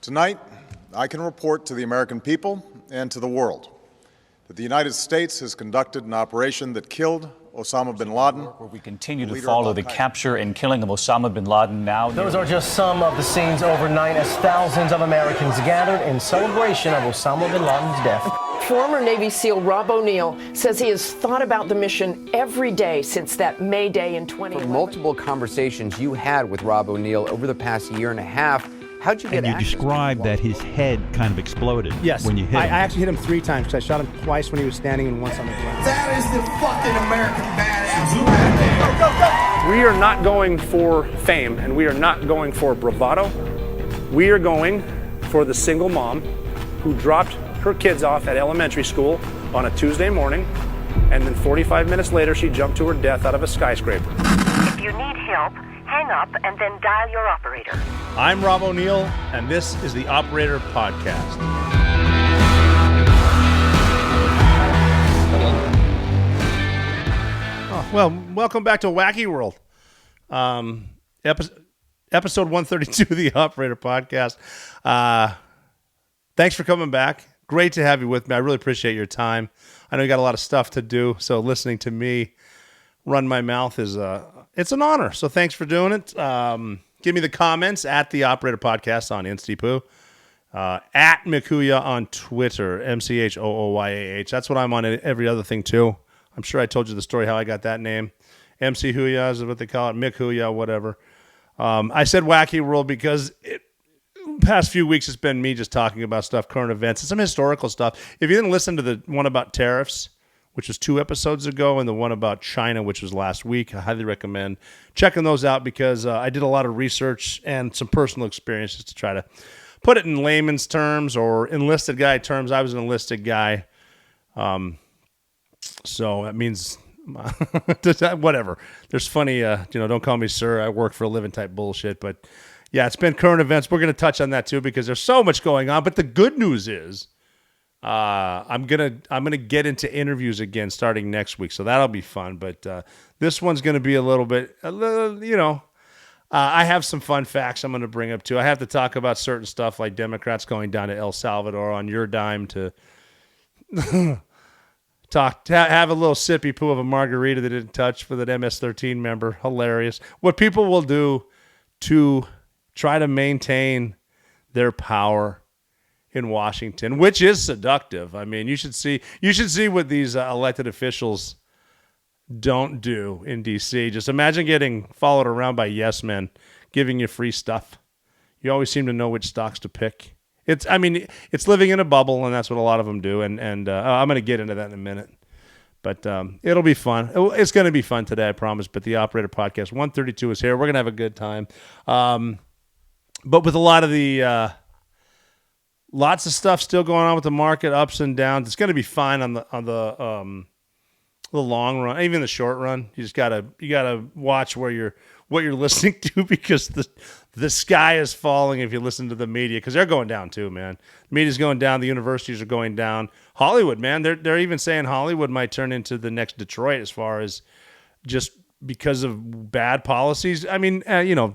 Tonight, I can report to the American people and to the world that the United States has conducted an operation that killed Osama bin Laden. Where we continue to follow the capture and killing of Osama bin Laden now. Those are just some of the scenes overnight as thousands of Americans gathered in celebration of Osama bin Laden's death. Former Navy SEAL Rob O'Neill says he has thought about the mission every day since that May Day in 2011. From multiple conversations you had with Rob O'Neill over the past year and a half, how'd you get access? And you described that his head kind of exploded when you hit him. I actually hit him 3 times because I shot him twice when he was standing and once on the ground. That is the fucking American badass right there. We are not going for fame and we are not going for bravado. We are going for the single mom who dropped her kids off at elementary school on a Tuesday morning, and then 45 minutes later she jumped to her death out of a skyscraper. If you need help, hang up and then dial your operator. I'm Rob O'Neill, and this is the Operator Podcast. Well, welcome back to Wacky World. Episode 132 of the Operator Podcast. Thanks for coming back. Great to have you with me. I really appreciate your time. I know you got a lot of stuff to do, so listening to me run my mouth is it's an honor. So thanks for doing it. Give me the comments at the Operator Podcast on InstyPoo, at Mikuya on Twitter, MCHOOYAH. That's what I'm on every other thing too. I'm sure I told you the story how I got that name. MC Huya is what they call it, Mick Huya, whatever. I said Wacky World because past few weeks it's been me just talking about stuff, current events, and some historical stuff. If you didn't listen to the one about tariffs, which was 2 episodes ago, and the one about China, which was last week, I highly recommend checking those out because I did a lot of research and some personal experiences to try to put it in layman's terms or enlisted guy terms. I was an enlisted guy. So that means whatever. There's funny, don't call me sir, I work for a living type bullshit. But yeah, it's been current events. We're going to touch on that too because there's so much going on. But the good news is I'm gonna get into interviews again starting next week, so that'll be fun. But this one's going to be a little, I have some fun facts I'm going to bring up too. I have to talk about certain stuff like Democrats going down to El Salvador on your dime to have a little sippy poo of a margarita they didn't touch for that MS-13 member. Hilarious. What people will do to try to maintain their power in Washington, which is seductive. I mean, you should see what these elected officials don't do in D.C. Just imagine getting followed around by yes men giving you free stuff. You always seem to know which stocks to pick. It's living in a bubble, and that's what a lot of them do. And I'm going to get into that in a minute. But it'll be fun. It's going to be fun today, I promise. But the Operator Podcast 132 is here. We're going to have a good time. But with a lot of the lots of stuff still going on with the market, ups and downs. It's going to be fine on the long run, even the short run. You gotta watch what you're listening to because the sky is falling if you listen to the media because they're going down too, man. The media's going down. The universities are going down. Hollywood, man, they're even saying Hollywood might turn into the next Detroit as far as just because of bad policies. I mean,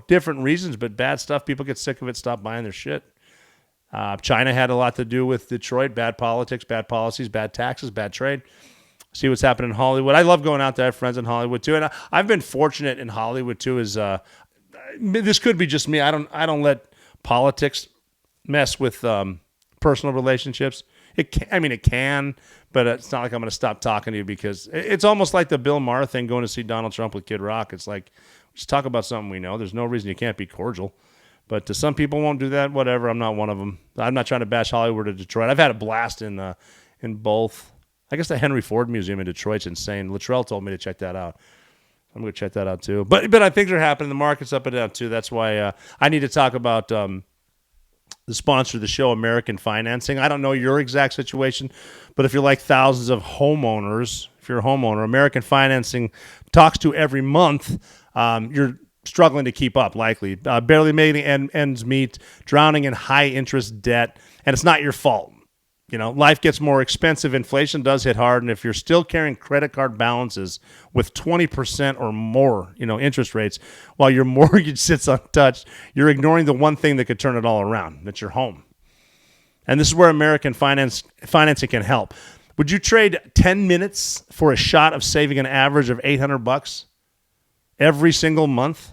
different reasons, but bad stuff. People get sick of it, stop buying their shit. China had a lot to do with Detroit. Bad politics, bad policies, bad taxes, bad trade. See what's happening in Hollywood. I love going out there. I have friends in Hollywood too, and I've been fortunate in Hollywood too. This could be just me. I don't let politics mess with personal relationships. It can, but it's not like I'm going to stop talking to you because it's almost like the Bill Maher thing going to see Donald Trump with Kid Rock. It's like just talk about something we know. There's no reason you can't be cordial. But some people won't do that. Whatever. I'm not one of them. I'm not trying to bash Hollywood or Detroit. I've had a blast in both. I guess the Henry Ford Museum in Detroit's insane. Luttrell told me to check that out. I'm going to check that out too. But I think they're happening. The market's up and down too. That's why I need to talk about the sponsor of the show, American Financing. I don't know your exact situation, but if you're like thousands of homeowners, if you're a homeowner, American Financing talks to every month. You're struggling to keep up, likely. Barely making ends meet, drowning in high-interest debt, and it's not your fault. Life gets more expensive. Inflation does hit hard. And if you're still carrying credit card balances with 20% or more, interest rates, while your mortgage sits untouched, you're ignoring the one thing that could turn it all around. That's your home. And this is where American financing can help. Would you trade 10 minutes for a shot of saving an average of $800 every single month?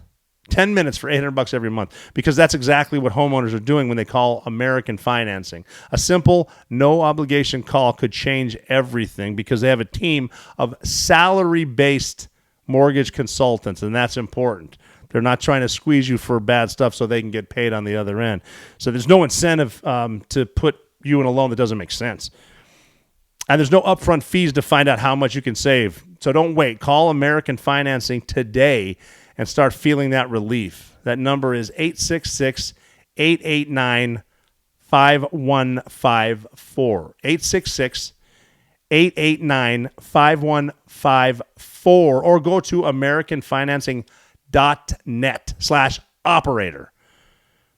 10 minutes for $800 every month, because that's exactly what homeowners are doing when they call American Financing. A simple, no-obligation call could change everything because they have a team of salary-based mortgage consultants, and that's important. They're not trying to squeeze you for bad stuff so they can get paid on the other end. So there's no incentive to put you in a loan that doesn't make sense. And there's no upfront fees to find out how much you can save. So don't wait. Call American Financing today and start feeling that relief. That number is 866-889-5154. 866-889-5154. Or go to AmericanFinancing.net/operator.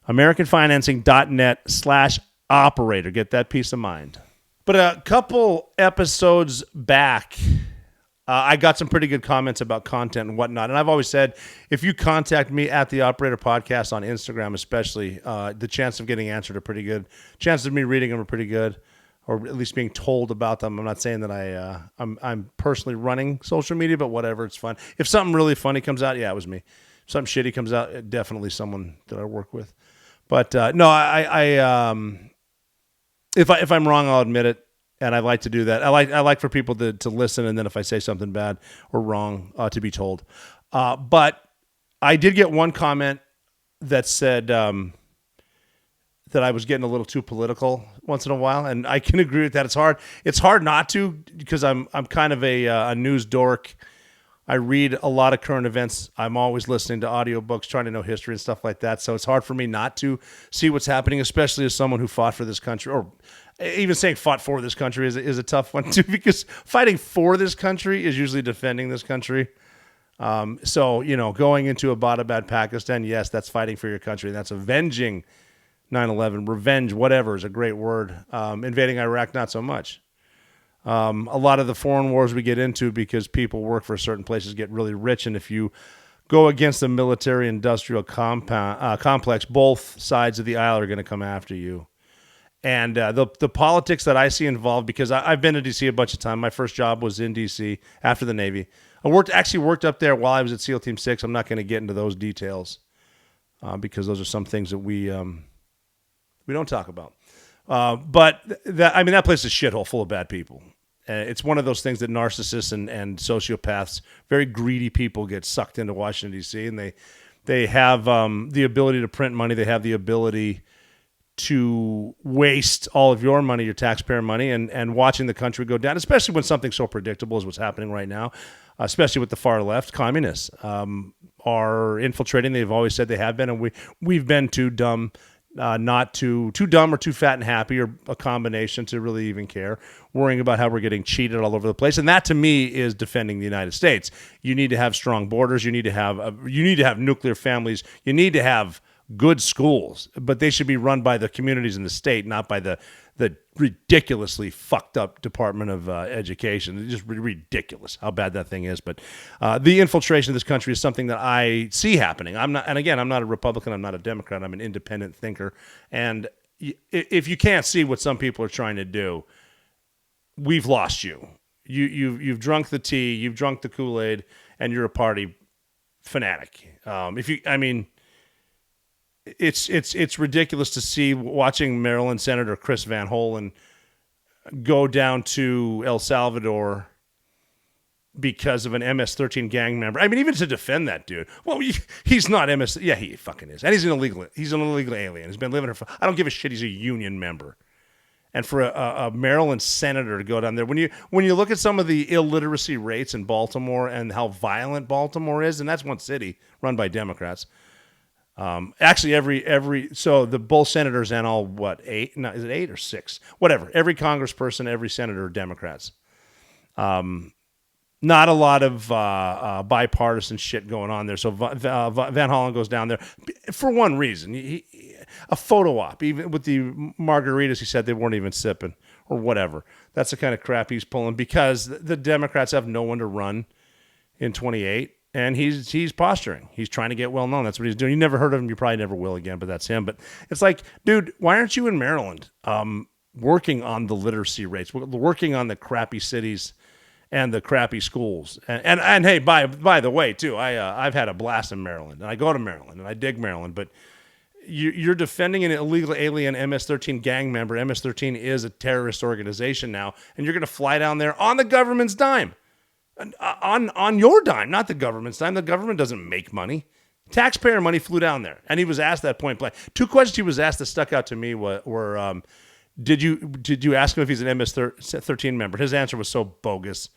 AmericanFinancing.net/operator. Get that peace of mind. But a couple episodes back, I got some pretty good comments about content and whatnot. And I've always said, if you contact me at the Operator Podcast on Instagram especially, the chance of getting answered are pretty good. Chances of me reading them are pretty good, or at least being told about them. I'm not saying that I'm personally running social media, but whatever, it's fun. If something really funny comes out, yeah, it was me. If something shitty comes out, definitely someone that I work with. But no, if I'm wrong, I'll admit it. And I like to do that. I like for people to listen, and then if I say something bad or wrong, to be told. But I did get one comment that said that I was getting a little too political once in a while, and I can agree with that. It's hard. It's hard not to, because I'm kind of a news dork. I read a lot of current events. I'm always listening to audiobooks, trying to know history and stuff like that. So it's hard for me not to see what's happening, especially as someone who fought for this country, or even saying fought for this country is a tough one too, because fighting for this country is usually defending this country. So, going into Abbottabad, Pakistan, yes, that's fighting for your country. That's avenging 9/11. Revenge, whatever, is a great word. Invading Iraq, not so much. A lot of the foreign wars we get into because people work for certain places get really rich, and if you go against the military-industrial complex, both sides of the aisle are going to come after you. And the politics that I see involved, because I've been to D.C. a bunch of times. My first job was in D.C. after the Navy. I actually worked up there while I was at SEAL Team 6. I'm not going to get into those details because those are some things that we don't talk about. But that place is a shithole full of bad people. It's one of those things that narcissists and sociopaths, very greedy people, get sucked into Washington, D.C., and they have the ability to print money. They have the ability to waste all of your money, your taxpayer money, and watching the country go down, especially when something so predictable as what's happening right now, especially with the far left. Communists are infiltrating. They've always said they have been, and we've been too dumb, too dumb or too fat and happy, or a combination to really even care, worrying about how we're getting cheated all over the place. And that, to me, is defending the United States. You need to have strong borders. You need to have nuclear families. You need to have good schools, but they should be run by the communities in the state, not by the ridiculously fucked up Department of Education. It's just ridiculous how bad that thing is. But the infiltration of this country is something that I see happening. I'm not a Republican. I'm not a Democrat. I'm an independent thinker. And if you can't see what some people are trying to do, we've lost you. You've drunk the tea, you've drunk the Kool-Aid, and you're a party fanatic. It's ridiculous to see watching Maryland Senator Chris Van Hollen go down to El Salvador because of an MS-13 gang member. I mean, even to defend that dude. Well, he's not MS. Yeah, he fucking is, and he's an illegal alien. He's been living here for. I don't give a shit. He's a union member. And for a Maryland senator to go down there, when you look at some of the illiteracy rates in Baltimore and how violent Baltimore is, and that's one city run by Democrats. Actually, so the both senators and all, eight? No, is it 8 or 6? Whatever. Every congressperson, every senator are Democrats. Not a lot of bipartisan shit going on there. So Van Hollen goes down there for one reason. a photo op, even with the margaritas. He said they weren't even sipping or whatever. That's the kind of crap he's pulling because the Democrats have no one to run in 28, and he's posturing. He's trying to get well known. That's what he's doing. You never heard of him. You probably never will again, but that's him. But it's like, dude, why aren't you in Maryland working on the literacy rates, working on the crappy cities and the crappy schools? And hey, by the way, too, I've had a blast in Maryland, and I go to Maryland, and I dig Maryland, but you're defending an illegal alien MS-13 gang member. MS-13 is a terrorist organization now, and you're going to fly down there on the government's dime. On your dime, not the government's dime. The government doesn't make money. Taxpayer money flew down there. And he was asked that point blank. Two questions he was asked that stuck out to me were did you ask him if he's an MS-13 member? His answer was so bogus.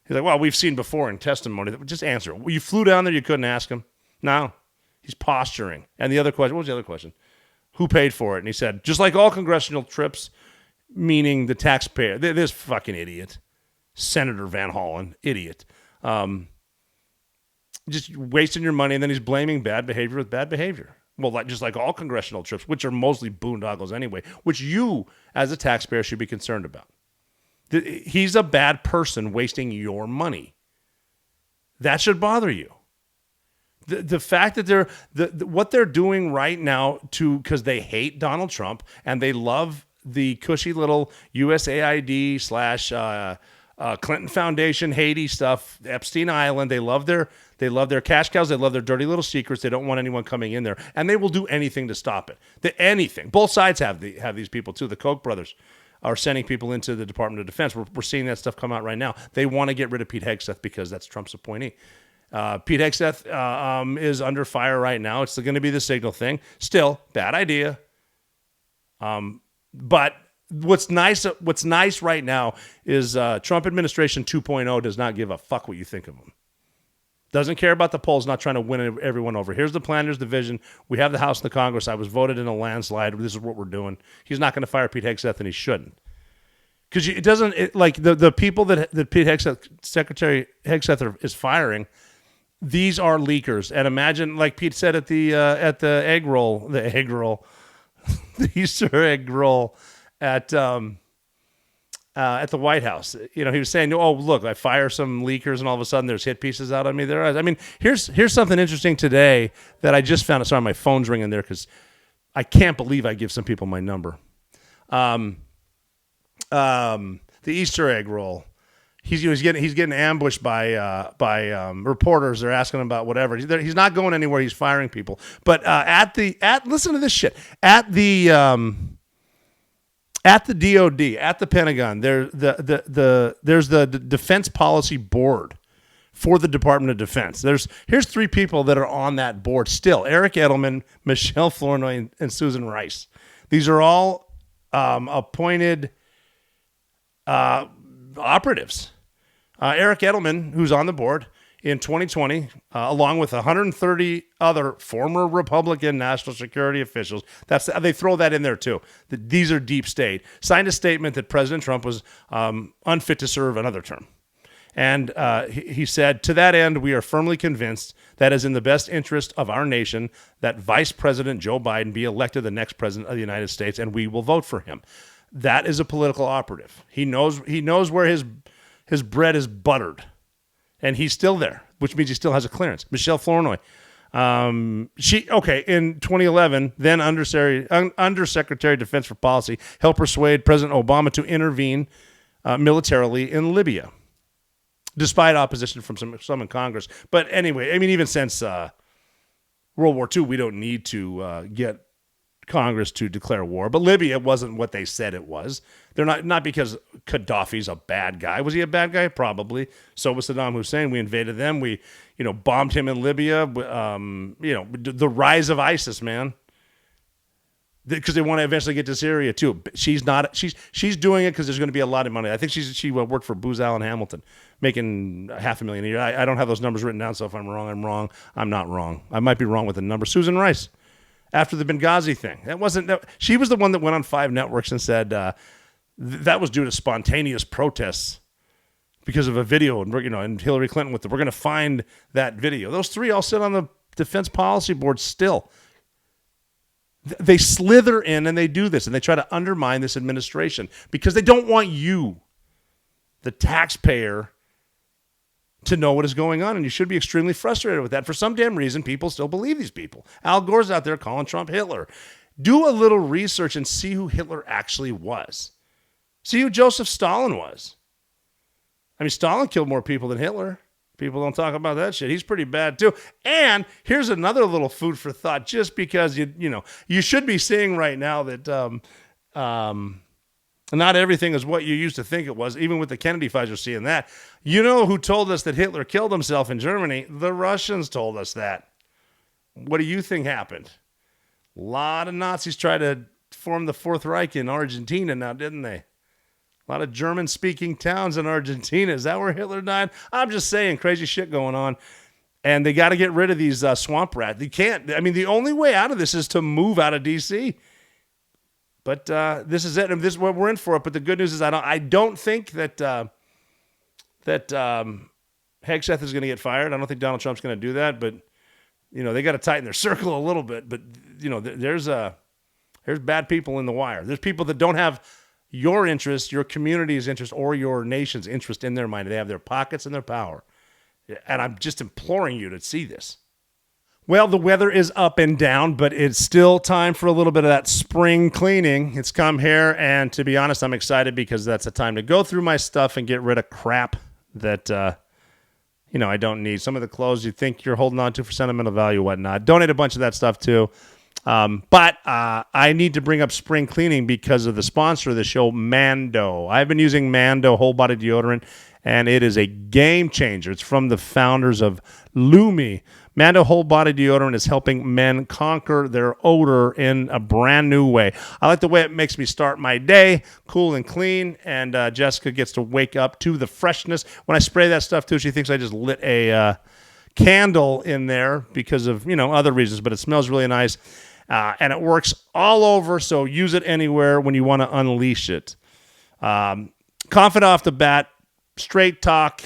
He's like, well, we've seen before in testimony. Just answer it. You flew down there, you couldn't ask him? No. He's posturing. And the other question, what was the other question? Who paid for it? And he said, just like all congressional trips, meaning the taxpayer. This fucking idiot. Senator Van Hollen, idiot. Just wasting your money, and then he's blaming bad behavior with bad behavior. Well, just like all congressional trips, which are mostly boondoggles anyway, which you, as a taxpayer, should be concerned about. He's a bad person wasting your money. That should bother you. The fact that what they're doing right now because they hate Donald Trump and they love the cushy little USAID / Clinton Foundation Haiti stuff, Epstein Island. They love their cash cows. They love their dirty little secrets. They don't want anyone coming in there, and they will do anything to stop it. Anything. Both sides have these people too. The Koch brothers are sending people into the Department of Defense. We're seeing that stuff come out right now. They want to get rid of Pete Hegseth because that's Trump's appointee. Pete Hegseth is under fire right now. It's going to be the Signal thing. Still, bad idea. But what's nice right now is Trump administration 2.0 does not give a fuck what you think of him. Doesn't care about the polls, not trying to win everyone over. Here's the plan, here's the vision. We have the House and the Congress. I was voted in a landslide. This is what we're doing. He's not going to fire Pete Hegseth, and he shouldn't. Because it doesn't, like the people that Pete Hegseth, Secretary Hegseth is firing, these are leakers. And imagine, like Pete said at the egg roll, the Easter egg roll at the White House. You know, he was saying, oh, look, I fire some leakers and all of a sudden there's hit pieces out on me. I mean, here's something interesting today that I just found. Sorry, my phone's ringing there because I can't believe I give some people my number. The Easter egg roll. He's getting ambushed by reporters. They're asking him about whatever. He's not going anywhere. He's firing people. But listen to this shit. At the DOD, at the Pentagon, there's the Defense Policy Board for the Department of Defense. Here's three people that are on that board still: Eric Edelman, Michelle Flournoy, and Susan Rice. These are all appointed operatives. Eric Edelman, who's on the board in 2020, along with 130 other former Republican national security officials, they throw that in there too. These are deep state. Signed a statement that President Trump was unfit to serve another term. And he said, to that end, we are firmly convinced that it is in the best interest of our nation that Vice President Joe Biden be elected the next president of the United States, and we will vote for him. That is a political operative. He knows where his bread is buttered, and he's still there, which means he still has a clearance. Michelle Flournoy, in 2011, then Undersecretary of Defense for Policy, helped persuade President Obama to intervene militarily in Libya, despite opposition from some in Congress. But anyway, I mean, even since World War II, we don't need to get Congress to declare war. But Libya wasn't what they said it was. They're not because Gaddafi's a bad guy. Was he a bad guy? Probably. So was Saddam Hussein. We invaded them. We, bombed him in Libya. The rise of ISIS, man. Because they want to eventually get to Syria too. She's she's doing it because there's going to be a lot of money. I think she worked for Booz Allen Hamilton, making $500,000 a year. I don't have those numbers written down, so if I'm wrong, I'm wrong. I'm not wrong. I might be wrong with the number. Susan Rice, after the Benghazi thing, she was the one that went on 5 networks and said that was due to spontaneous protests because of a video, and Hillary Clinton we're going to find that video. Those 3 all sit on the Defense Policy Board still. They slither in and they do this, and they try to undermine this administration because they don't want you, the taxpayer, to know what is going on. And you should be extremely frustrated with that. For some damn reason, people still believe these people. Al Gore's out there calling Trump Hitler. Do a little research and see who Hitler actually was. See who Joseph Stalin was. I mean, Stalin killed more people than Hitler. People don't talk about that shit. He's pretty bad too. And here's another little food for thought, just because you should be seeing right now that not everything is what you used to think it was. Even with the Kennedy files, you're seeing that. You know who told us that Hitler killed himself in Germany? The Russians told us that. What do you think happened? A lot of Nazis tried to form the Fourth Reich in Argentina now, didn't they? A lot of German-speaking towns in Argentina. Is that where Hitler died? I'm just saying, crazy shit going on. And they got to get rid of these swamp rats. They can't. I mean, the only way out of this is to move out of D.C., but this is it, and this is what we're in for. But the good news is, I don't think that Hegseth is going to get fired. I don't think Donald Trump's going to do that. But they got to tighten their circle a little bit. But there's bad people in the wire. There's people that don't have your interest, your community's interest, or your nation's interest in their mind. They have their pockets and their power. And I'm just imploring you to see this. Well, the weather is up and down, but it's still time for a little bit of that spring cleaning. It's come here, and to be honest, I'm excited because that's a time to go through my stuff and get rid of crap that, I don't need. Some of the clothes you think you're holding on to for sentimental value, whatnot. Donate a bunch of that stuff too. But I need to bring up spring cleaning because of the sponsor of the show, Mando. I've been using Mando whole body deodorant, and it is a game changer. It's from the founders of Lumi. Mando whole body deodorant is helping men conquer their odor in a brand new way. I like the way it makes me start my day, cool and clean, and Jessica gets to wake up to the freshness. When I spray that stuff too, she thinks I just lit a candle in there because of other reasons, but it smells really nice. And it works all over, so use it anywhere when you want to unleash it. Confident off the bat, straight talk,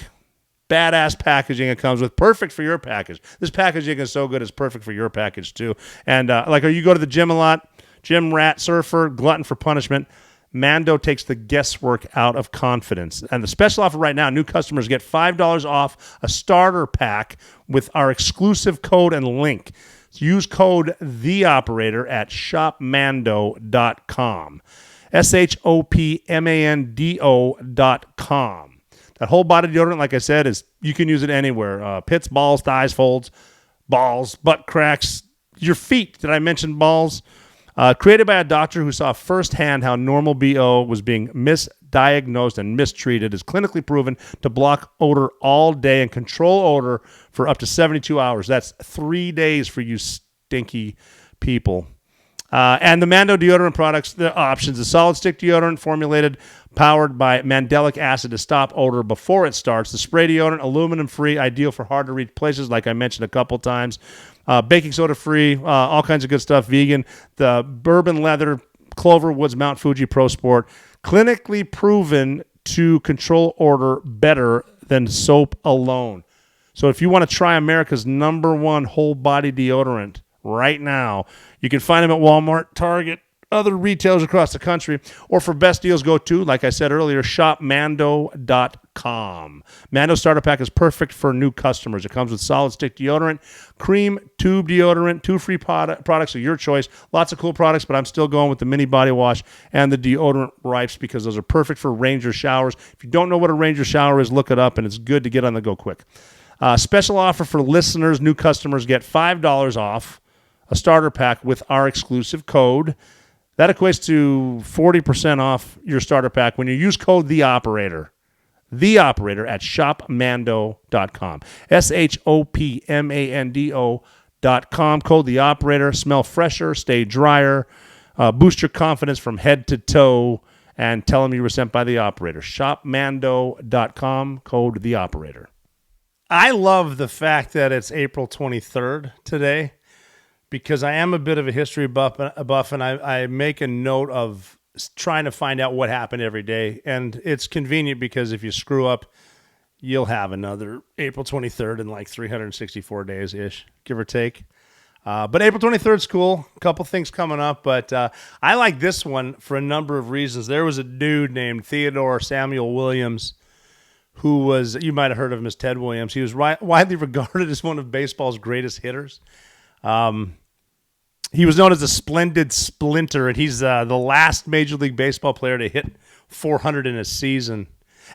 badass packaging it comes with. Perfect for your package. This packaging is so good, it's perfect for your package too. And you go to the gym a lot, gym rat, surfer, glutton for punishment, Mando takes the guesswork out of confidence. And the special offer right now, new customers get $5 off a starter pack with our exclusive code and link. Use code THEOPERATOR at shopmando.com. shopmando.com. That whole body deodorant, like I said, you can use it anywhere. Pits, balls, thighs, folds, balls, butt cracks, your feet. Did I mention balls? Created by a doctor who saw firsthand how normal BO was being misdiagnosed and mistreated, is clinically proven to block odor all day and control odor for up to 72 hours. That's 3 days for you stinky people. And the Mando deodorant products, the options, the solid stick deodorant formulated, powered by mandelic acid to stop odor before it starts. The spray deodorant, aluminum-free, ideal for hard-to-reach places, like I mentioned a couple times. Baking soda-free, all kinds of good stuff, vegan. The bourbon leather, Clover Woods Mount Fuji Pro Sport, clinically proven to control odor better than soap alone. So if you want to try America's #1 whole-body deodorant right now, you can find them at Walmart, Target, other retailers across the country, or for best deals, go to, like I said earlier, shopmando.com. Mando Starter Pack is perfect for new customers. It comes with solid stick deodorant, cream tube deodorant, 2 free products of your choice. Lots of cool products, but I'm still going with the mini body wash and the deodorant wipes because those are perfect for Ranger showers. If you don't know what a Ranger shower is, look it up, and it's good to get on the go quick. Special offer for listeners, new customers get $5 off a starter pack with our exclusive code. That equates to 40% off your starter pack when you use code THEOPERATOR at shopmando.com. shopmando.com. Code THEOPERATOR. Smell fresher, stay drier, boost your confidence from head to toe, and tell them you were sent by the operator. Shopmando.com. Code THEOPERATOR. I love the fact that it's April 23rd today, because I am a bit of a history buff and I make a note of trying to find out what happened every day. And it's convenient because if you screw up, you'll have another April 23rd in like 364 days-ish, give or take. But April 23rd is cool. A couple things coming up, but I like this one for a number of reasons. There was a dude named Theodore Samuel Williams who was, you might have heard of him as Ted Williams. He was widely regarded as one of baseball's greatest hitters. He was known as the Splendid Splinter, and he's the last Major League Baseball player to hit 400 in a season.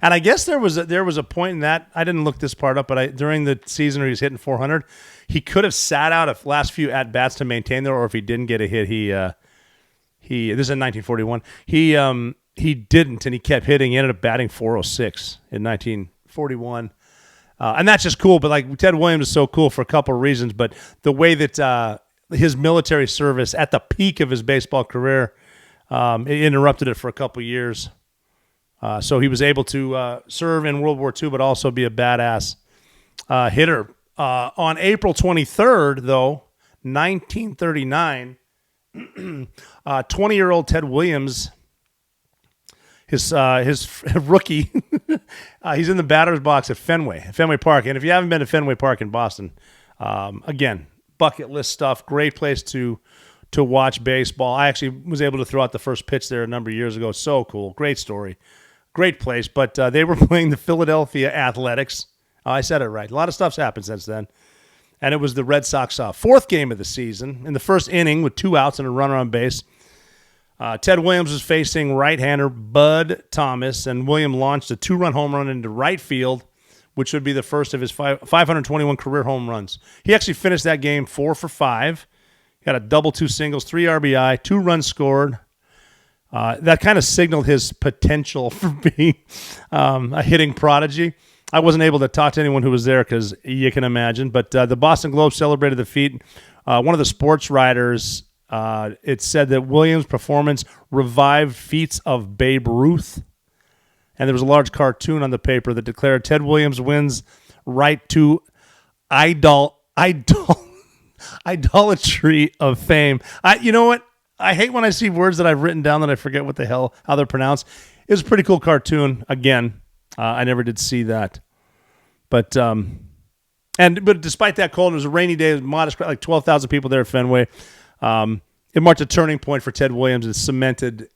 And I guess there was a point in that, I didn't look this part up, but during the season where he was hitting 400, he could have sat out a last few at-bats to maintain there, or if he didn't get a hit, this is in 1941, he didn't, and he kept hitting. He ended up batting 406 in 1941. And that's just cool, but like Ted Williams is so cool for a couple of reasons, but the way that his military service at the peak of his baseball career, it interrupted it for a couple of years. So he was able to serve in World War II, but also be a badass hitter. On April 23rd, though, 1939, 20-year-old Ted Williams, his rookie, he's in the batter's box at Fenway Park. And if you haven't been to Fenway Park in Boston, again, bucket list stuff, great place to watch baseball. I actually was able to throw out the first pitch there a number of years ago. So cool. Great story. Great place. But they were playing the Philadelphia Athletics. Oh, I said it right. A lot of stuff's happened since then. And it was the Red Sox fourth game of the season. In the first inning with 2 outs and a runner on base, Ted Williams was facing right-hander Bud Thomas, and Williams launched a 2-run home run into right field, which would be the first of his 521 career home runs. He actually finished that game 4 for 5. He had a double, 2 singles, 3 RBI, 2 runs scored. That kind of signaled his potential for being a hitting prodigy. I wasn't able to talk to anyone who was there because you can imagine. But the Boston Globe celebrated the feat. One of the sports writers, it said that Williams' performance revived feats of Babe Ruth. And there was a large cartoon on the paper that declared Ted Williams wins right to idolatry of fame. You know what? I hate when I see words that I've written down that I forget what the hell, how they're pronounced. It was a pretty cool cartoon. Again, I never did see that. But despite that cold, it was a rainy day. It was modest, like 12,000 people there at Fenway. It marked a turning point for Ted Williams. It cemented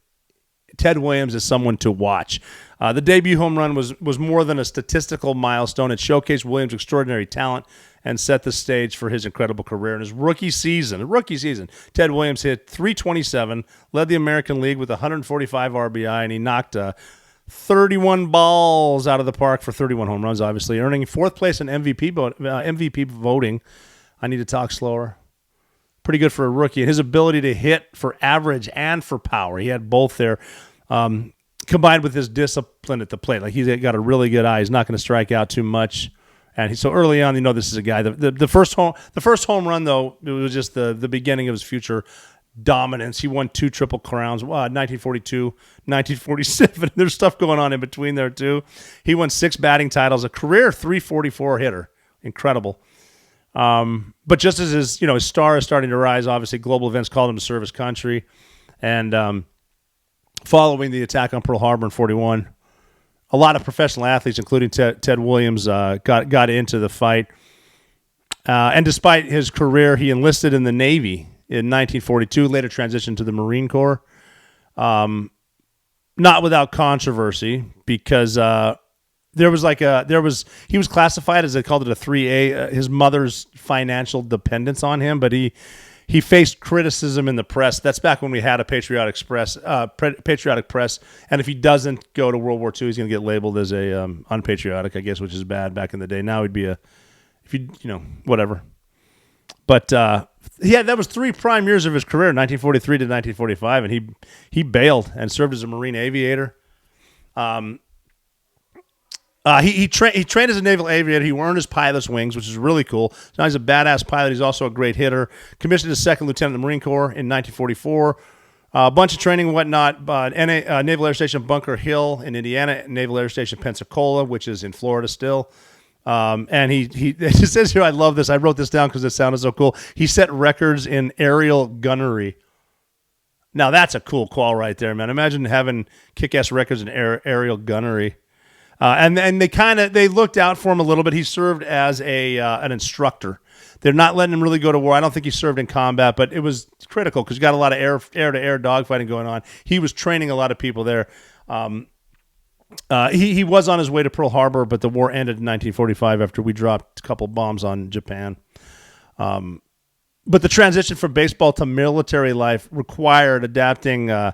Ted Williams as someone to watch. The debut home run was more than a statistical milestone. It showcased Williams' extraordinary talent and set the stage for his incredible career. In his rookie season, Ted Williams hit .327, led the American League with 145 RBI, and he knocked 31 balls out of the park for 31 home runs, obviously, earning 4th place in MVP voting. I need to talk slower. Pretty good for a rookie. And his ability to hit for average and for power, he had both there, combined with his discipline at the plate. Like, he's got a really good eye. He's not going to strike out too much. And so early on, this is a guy. The first home run, though, it was just the beginning of his future dominance. He won 2 Triple Crowns, 1942, 1947. There's stuff going on in between there, too. He won 6 batting titles, a career .344 hitter. Incredible. But just as his star is starting to rise, obviously global events called him to serve his country. And following the attack on Pearl Harbor in 1941, a lot of professional athletes, including Ted Williams, got into the fight. And despite his career, he enlisted in the Navy in 1942, later transitioned to the Marine Corps. Not without controversy, because he was classified as, they called it, a 3A. His mother's financial dependence on him, but he faced criticism in the press. That's back when we had a patriotic press. And if he doesn't go to World War II, he's going to get labeled as a unpatriotic, I guess, which is bad back in the day. Now he'd be whatever. But that was 3 prime years of his career, 1943 to 1945, and he bailed and served as a Marine aviator. He trained as a naval aviator. He earned his pilot's wings, which is really cool. So now he's a badass pilot. He's also a great hitter. Commissioned as 2nd lieutenant in the Marine Corps in 1944. A bunch of training and whatnot. Naval Air Station Bunker Hill in Indiana, Naval Air Station Pensacola, which is in Florida still. And it just says here, I love this. I wrote this down because it sounded so cool. He set records in aerial gunnery. Now that's a cool qual right there, man. Imagine having kick-ass records in aerial gunnery. And they looked out for him a little bit. He served as an instructor. They're not letting him really go to war. I don't think he served in combat, but it was critical because you got a lot of air-to-air dogfighting going on. He was training a lot of people there. He was on his way to Pearl Harbor, but the war ended in 1945 after we dropped a couple bombs on Japan. But the transition from baseball to military life required adapting to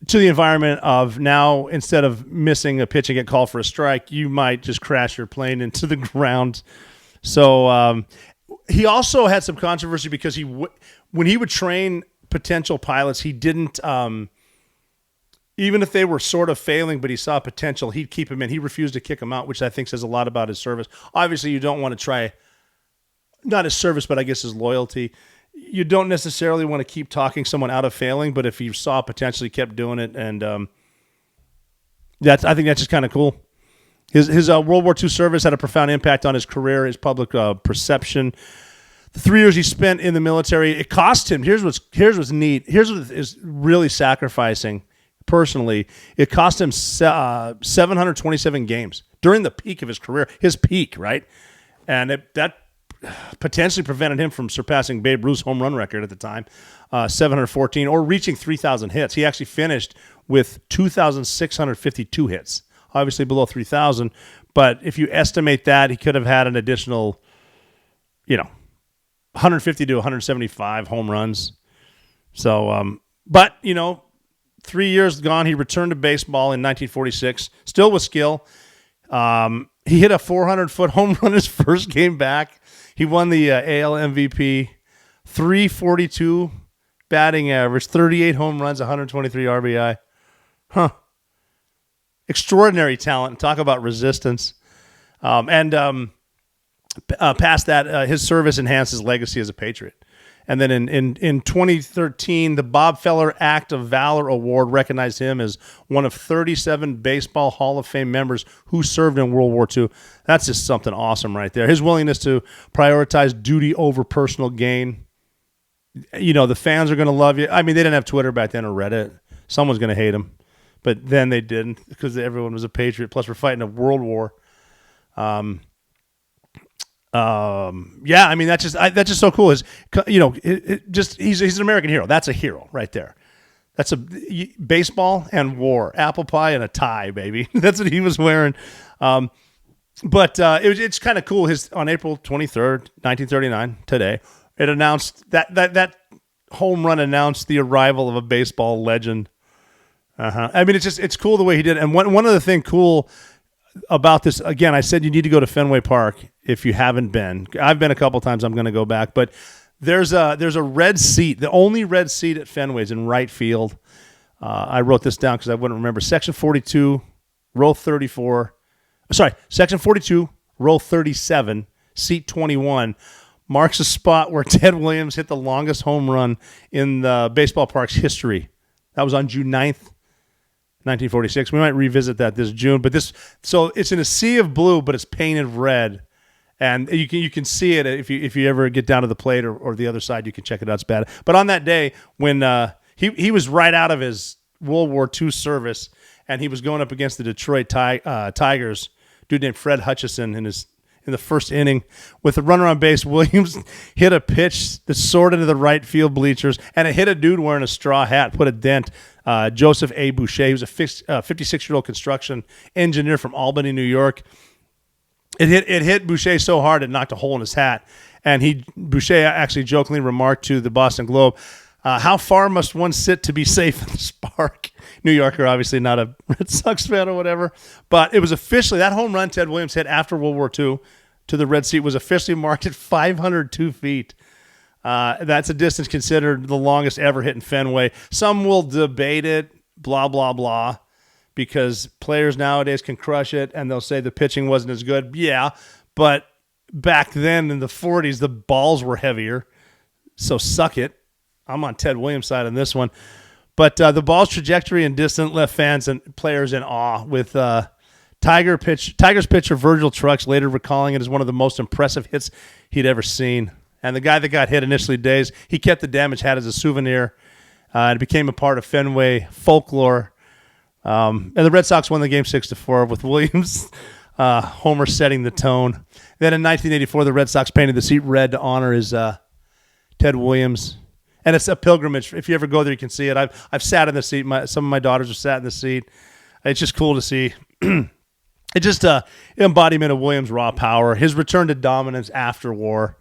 the environment of now, instead of missing a pitch and get called for a strike, you might just crash your plane into the ground. So he also had some controversy because when he would train potential pilots, he didn't even if they were sort of failing, but he saw potential, he'd keep them in. He refused to kick them out, which I think says a lot about his service. Obviously, you don't want to try, not his service, but I guess his loyalty. You don't necessarily want to keep talking someone out of failing, but if you saw potential, he kept doing it, and I think that's just kind of cool. His World War II service had a profound impact on his career, his public perception. The 3 years he spent in the military, it cost him. Here's what's neat. Here's what is really sacrificing. Personally, it cost him 727 games during the peak of his career, his peak, right? And that potentially prevented him from surpassing Babe Ruth's home run record at the time, 714, or reaching 3,000 hits. He actually finished with 2,652 hits, obviously below 3,000. But if you estimate that, he could have had an additional, 150 to 175 home runs. So, 3 years gone, he returned to baseball in 1946, still with skill. He hit a 400-foot home run his first game back. He won the AL MVP, 342 batting average, 38 home runs, 123 RBI. Extraordinary talent. Talk about resistance. Past that, his service enhanced his legacy as a Patriot. And then in 2013, the Bob Feller Act of Valor Award recognized him as one of 37 Baseball Hall of Fame members who served in World War II. That's just something awesome right there. His willingness to prioritize duty over personal gain. The fans are going to love you. I mean, they didn't have Twitter back then or Reddit. Someone's going to hate him. But then they didn't because everyone was a Patriot. Plus, we're fighting a world war. That's just so cool. He's an American hero. That's a hero right there. That's a baseball and war, apple pie and a tie, baby. That's what he was wearing. It's kind of cool. On April 23rd, 1939, today, it announced that home run announced the arrival of a baseball legend. I mean, it's cool the way he did it. And one other thing cool about this, again, I said you need to go to Fenway Park if you haven't been. I've been a couple times. I'm going to go back, but there's a red seat. The only red seat at Fenway is in right field. I wrote this down because I wouldn't remember. Section 42, row 34. Sorry, Section 42, row 37, seat 21 marks a spot where Ted Williams hit the longest home run in the baseball park's history. That was on June 9th. 1946. We might revisit that this June, so it's in a sea of blue, but it's painted red, and you can see it if you ever get down to the plate or the other side. You can check it out. It's bad. But on that day when he was right out of his World War II service, and he was going up against the Detroit Tigers, dude named Fred Hutchison in the first inning with a runner on base. Williams hit a pitch that soared into the right field bleachers, and it hit a dude wearing a straw hat, put a dent. Joseph A. Boucher, he was a 56-year-old construction engineer from Albany, New York. It hit Boucher so hard it knocked a hole in his hat, and Boucher actually jokingly remarked to the Boston Globe, "How far must one sit to be safe in this park?" New Yorker, obviously not a Red Sox fan or whatever, but it was officially that home run Ted Williams hit after World War II to the red seat was officially marked at 502 feet. That's a distance considered the longest ever hit in Fenway. Some will debate it, blah, blah, blah, because players nowadays can crush it, and they'll say the pitching wasn't as good. Yeah, but back then in the 40s, the balls were heavier, so suck it. I'm on Ted Williams' side on this one. But the ball's trajectory and distance left fans and players in awe, with Tigers pitcher Virgil Trucks later recalling it as one of the most impressive hits he'd ever seen. And the guy that got hit initially dazed, he kept the damaged hat as a souvenir. It became a part of Fenway folklore. And the Red Sox won the game 6-4 with Williams, Homer setting the tone. Then in 1984, the Red Sox painted the seat red to honor his Ted Williams. And it's a pilgrimage. If you ever go there, you can see it. I've sat in the seat. Some of my daughters have sat in the seat. It's just cool to see. It's just an embodiment of Williams' raw power, his return to dominance after war.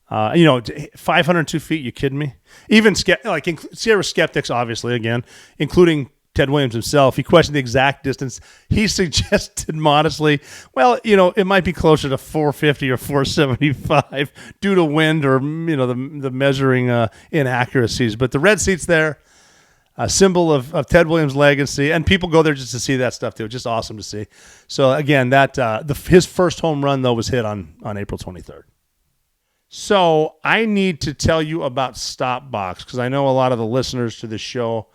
502 feet, you kidding me? Even Sierra skeptics, obviously, again, including Ted Williams himself, he questioned the exact distance. He suggested modestly, it might be closer to 450 or 475 due to wind or, the measuring inaccuracies. But the red seat's there, a symbol of Ted Williams' legacy, and people go there just to see that stuff too. It's just awesome to see. So again, his first home run though was hit on April 23rd. So I need to tell you about Stop Box because I know a lot of the listeners to the show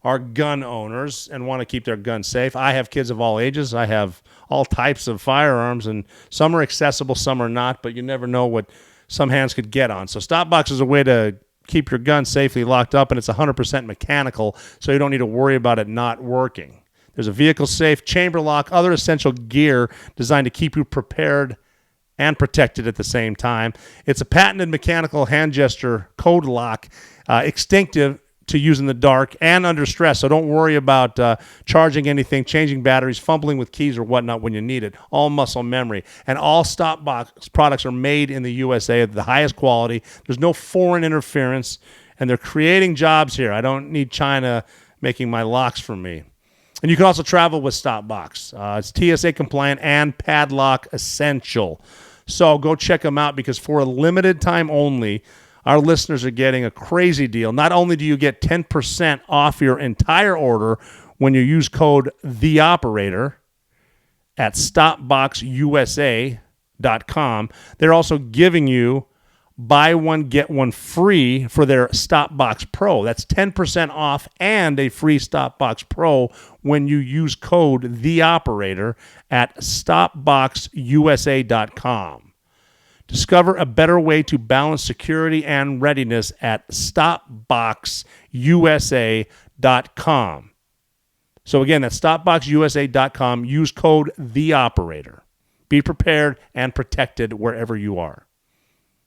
are gun owners and want to keep their guns safe. I have kids of all ages. I have all types of firearms, and some are accessible, some are not, but you never know what some hands could get on. So Stop Box is a way to keep your gun safely locked up, and it's 100% mechanical, so you don't need to worry about it not working. There's a vehicle safe, chamber lock, other essential gear designed to keep you prepared and protected at the same time. It's a patented mechanical hand gesture code lock, instinctive to use in the dark and under stress. So don't worry about charging anything, changing batteries, fumbling with keys or whatnot when you need it. All muscle memory. And all Stop Box products are made in the USA at the highest quality. There's no foreign interference, and they're creating jobs here. I don't need China making my locks for me. And you can also travel with Stop Box. It's TSA compliant and padlock essential. So go check them out because for a limited time only, our listeners are getting a crazy deal. Not only do you get 10% off your entire order when you use code THEOPERATOR at StopBoxUSA.com, they're also giving you buy one, get one free for their Stop Box Pro. That's 10% off and a free Stop Box Pro when you use code THEOPERATOR at StopBoxUSA.com. Discover a better way to balance security and readiness at StopBoxUSA.com. So again, that's StopBoxUSA.com. Use code THEOPERATOR. Be prepared and protected wherever you are.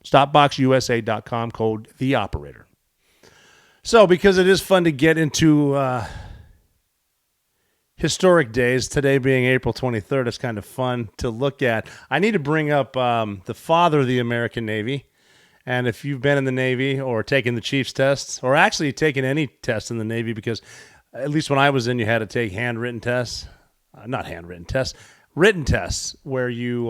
StopBoxUSA.com, code THEOPERATOR. So because it is fun to get into historic days, today being April 23rd, it's kind of fun to look at. I need to bring up the father of the American Navy. And if you've been in the Navy or taken the Chiefs tests, or actually taken any test in the Navy, because at least when I was in, you had to take handwritten tests. Not handwritten tests, written tests, where you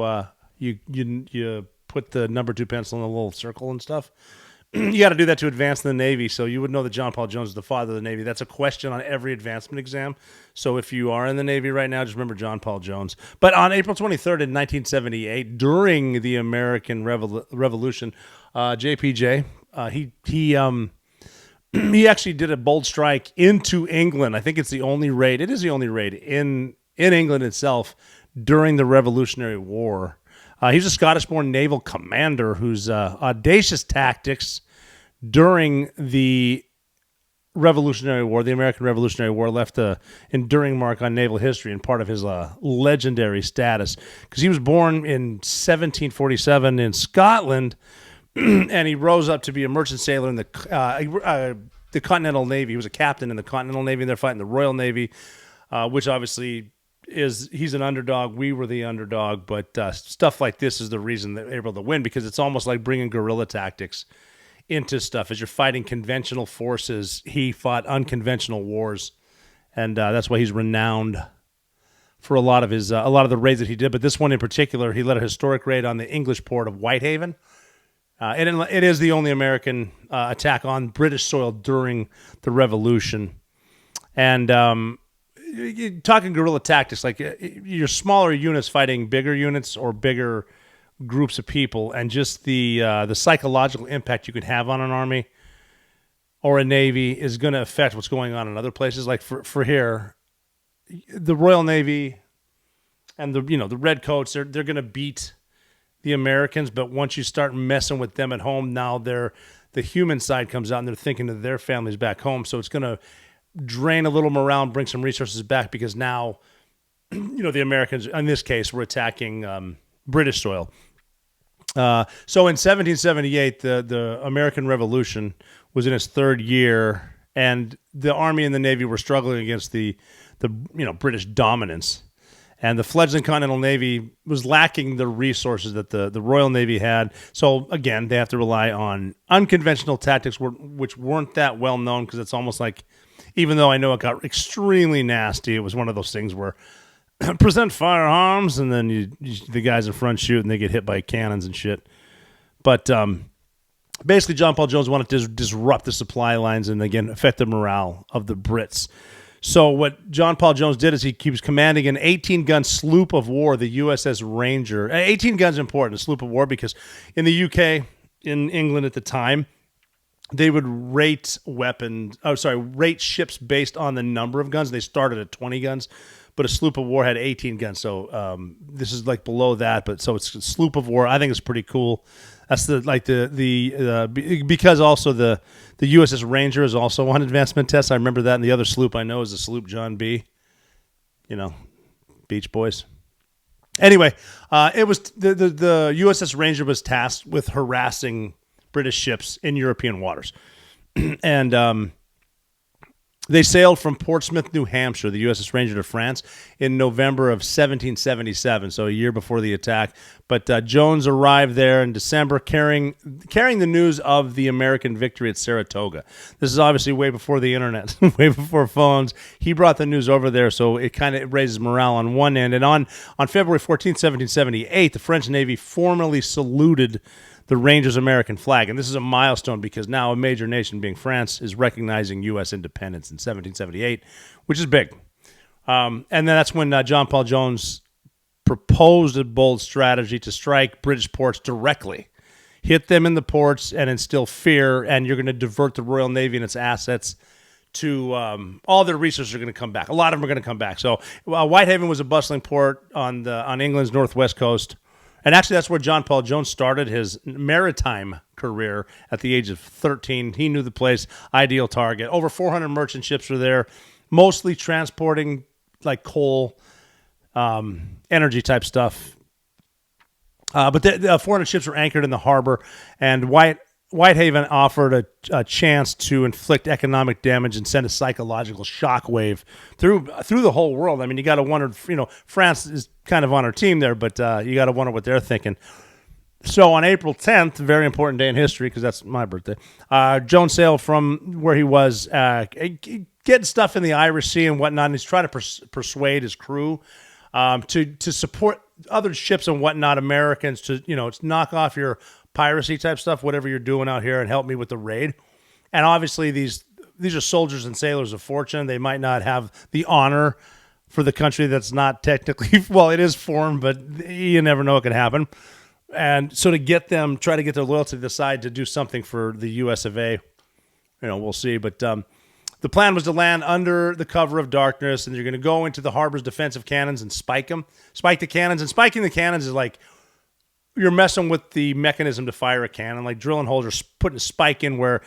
put the number 2 pencil in a little circle and stuff. You got to do that to advance in the Navy, so you would know that John Paul Jones is the father of the Navy. That's a question on every advancement exam. So if you are in the Navy right now, just remember John Paul Jones. But on April 23rd in 1978, during the American Revolution, JPJ, he actually did a bold strike into England. I think it's the only raid. It is the only raid in England itself during the Revolutionary War. He's a Scottish-born naval commander whose audacious tactics during the Revolutionary War, the American Revolutionary War, left an enduring mark on naval history and part of his legendary status. Because he was born in 1747 in Scotland, and he rose up to be a merchant sailor in the Continental Navy. He was a captain in the Continental Navy, and they're fighting the Royal Navy, which obviously he's an underdog. We were the underdog, but stuff like this is the reason they're able to win, because it's almost like bringing guerrilla tactics into stuff. As you're fighting conventional forces, he fought unconventional wars, and that's why he's renowned for a lot of the raids that he did. But this one in particular, he led a historic raid on the English port of Whitehaven. It is the only American attack on British soil during the Revolution, and talking guerrilla tactics, like your smaller units fighting bigger units or bigger groups of people, and just the psychological impact you can have on an army or a navy is going to affect what's going on in other places. Like for here, the Royal Navy and the Redcoats, they're going to beat the Americans, but once you start messing with them at home, now the human side comes out and they're thinking of their families back home. So it's going to drain a little morale and bring some resources back because now, the Americans, in this case, were attacking British soil. So in 1778, the American Revolution was in its third year, and the Army and the Navy were struggling against the British dominance. And the fledgling Continental Navy was lacking the resources that the Royal Navy had. So, again, they have to rely on unconventional tactics, which weren't that well known, because it's almost like, even though I know it got extremely nasty, it was one of those things where present firearms, and then the guys in front shoot, and they get hit by cannons and shit. But basically, John Paul Jones wanted to disrupt the supply lines and, again, affect the morale of the Brits. So what John Paul Jones did is he was commanding an 18-gun sloop of war, the USS Ranger. 18 guns important, a sloop of war, because in the UK, in England at the time, they would rate ships based on the number of guns. They started at 20 guns, but a sloop of war had 18 guns. So this is like below that, but so it's a sloop of war. I think it's pretty cool. That's because also the USS Ranger is also on advancement tests. I remember that, and the other sloop I know is the sloop John B. Beach Boys. Anyway, it was the USS Ranger was tasked with harassing British ships in European waters, and they sailed from Portsmouth, New Hampshire, the USS Ranger, to France in November of 1777, so a year before the attack. But Jones arrived there in December carrying the news of the American victory at Saratoga. This is obviously way before the internet, way before phones. He brought the news over there, so it kind of raises morale on one end. And on February 14, 1778, the French Navy formally saluted the Ranger's American flag. And this is a milestone because now a major nation, being France, is recognizing U.S. independence in 1778, which is big. And then that's when John Paul Jones proposed a bold strategy to strike British ports directly, hit them in the ports, and instill fear, and you're going to divert the Royal Navy and its assets to all their resources are going to come back. A lot of them are going to come back. So Whitehaven was a bustling port on England's northwest coast. And actually, that's where John Paul Jones started his maritime career at the age of 13. He knew the place, ideal target. Over 400 merchant ships were there, mostly transporting like coal, energy type stuff. But the 400 ships were anchored in the harbor, and Whitehaven offered a chance to inflict economic damage and send a psychological shockwave through the whole world. I mean, you got to wonder, France is kind of on our team there, but you got to wonder what they're thinking. So on April 10th, a very important day in history because that's my birthday, Jones sailed from where he was getting stuff in the Irish Sea and whatnot, and he's trying to persuade his crew to support other ships and whatnot, Americans, to knock off your piracy type stuff, whatever you're doing out here, and help me with the raid. And obviously these are soldiers and sailors of fortune. They might not have the honor for the country that's not technically, well, it is foreign, but you never know what could happen. And so try to get their loyalty to the side to do something for the US of A, we'll see. But the plan was to land under the cover of darkness, and you're going to go into the harbor's defensive cannons and spike the cannons. And spiking the cannons is like, you're messing with the mechanism to fire a cannon, like drilling holes or putting a spike in where